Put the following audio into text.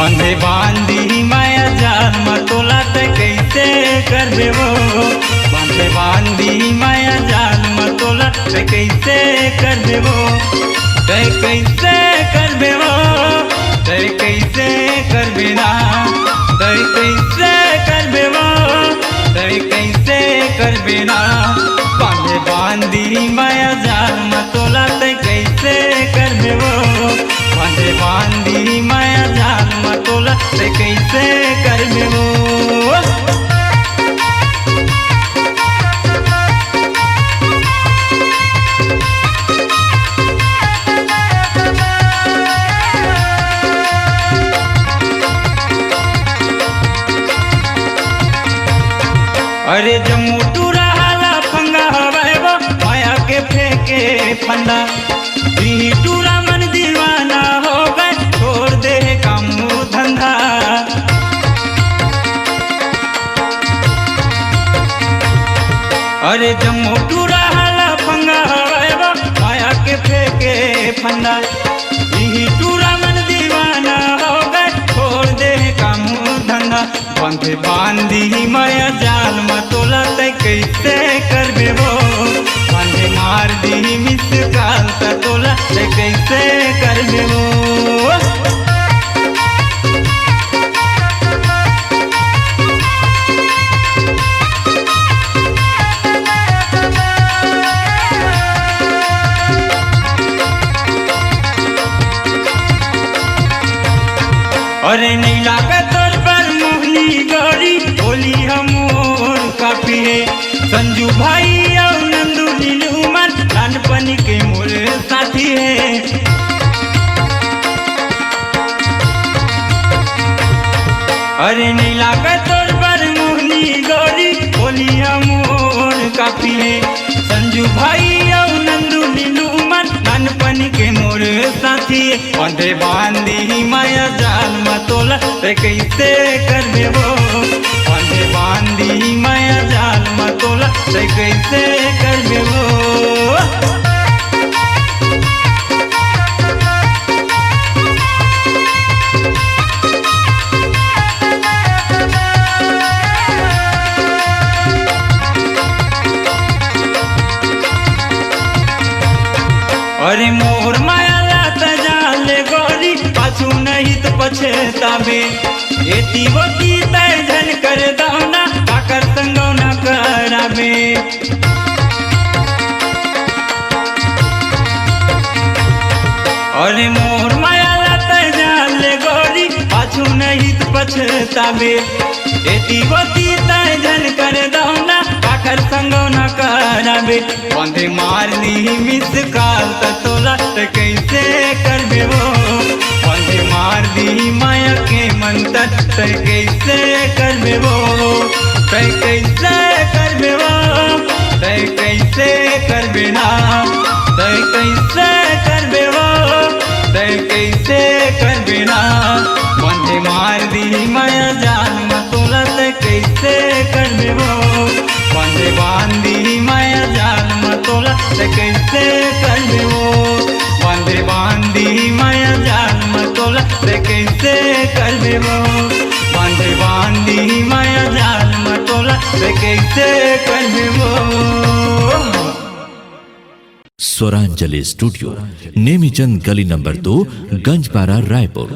बंधे बांधी माया जाल मतोला ते कैसे कर देवो। बंधे बांधी माया जाल मतोला ते कैसे कर देवो। ते कैसे कर देवो, ते कैसे कर बेना, ते कैसे कर देवो, ते कैसे कर बेना। बंधे बांधी माया जाल मतोला ते कैसे कर देवो। बंधे बांधी माया जाल मतोला ते कैसे कर देवो। अरे जम्मू टूरा हाला फंगा हवाएबो माया के फेंके फंदा। यही टूरा मन दीवाना हो गए छोड़ दे काम धंधा। अरे जम्मू टूरा हाला फंगा हवाएबो माया के फेंके फंदा। यही टूरा मन दीवाना हो गए छोड़ दे काम धंधा। बंधे बांधी माया जाल मतोला ते कैसे कर देवो। बंधे मार दी मिस काल तोला ते कैसे कर देवो। अरे नहीं लागा तोर पर मोहनी गौरी बोली हमोर काफी है। संजू भाई और नंदू नीलू मन कानपन के मोर साथी है। अरे नहीं लागा तोर पर मोहनी गौरी बोली हमोर काफी है। संजू भाई और नंदू नीलू मन कानपन के मोर साथी है। बंधे बांधी माया जाल मतोला ते कैसे कर देवो। बंधे बांधी माया जाल मतोला ते कैसे कर देवो। अरे मोर माया लात जाले गोरी पाछू नहीं तो पछतावे। एती वोती तय झन कर दौना काकर संगौना करावे। अरे मोर माया लात जाले गोरी पाछू नहीं तो पछतावे। एती वोती तय झन कर दौना काकर संगौना करावे। बंधे मार दी मिस काल तोला ते कैसे कर देवो। बंधे मार दी माया के मंतर ते कैसे कर देवो। ते कैसे कर देवो, ते कैसे कर बेना, ते कैसे कर देवो, ते कैसे कर बेना। बंधे मार दी माया जाल मतोला ते कैसे कर देवो। बंधे बांधी माया जाल मतोला ते कैसे कर देवो। बंधे बांधी माया जाल मतोला ते कैसे कर देवो। बंधे बांधी माया जाल मतोला ते कैसे कर देवो। स्वरांजलि स्टूडियो, नेमीचंद गली नंबर 2, गंजपारा, रायपुर।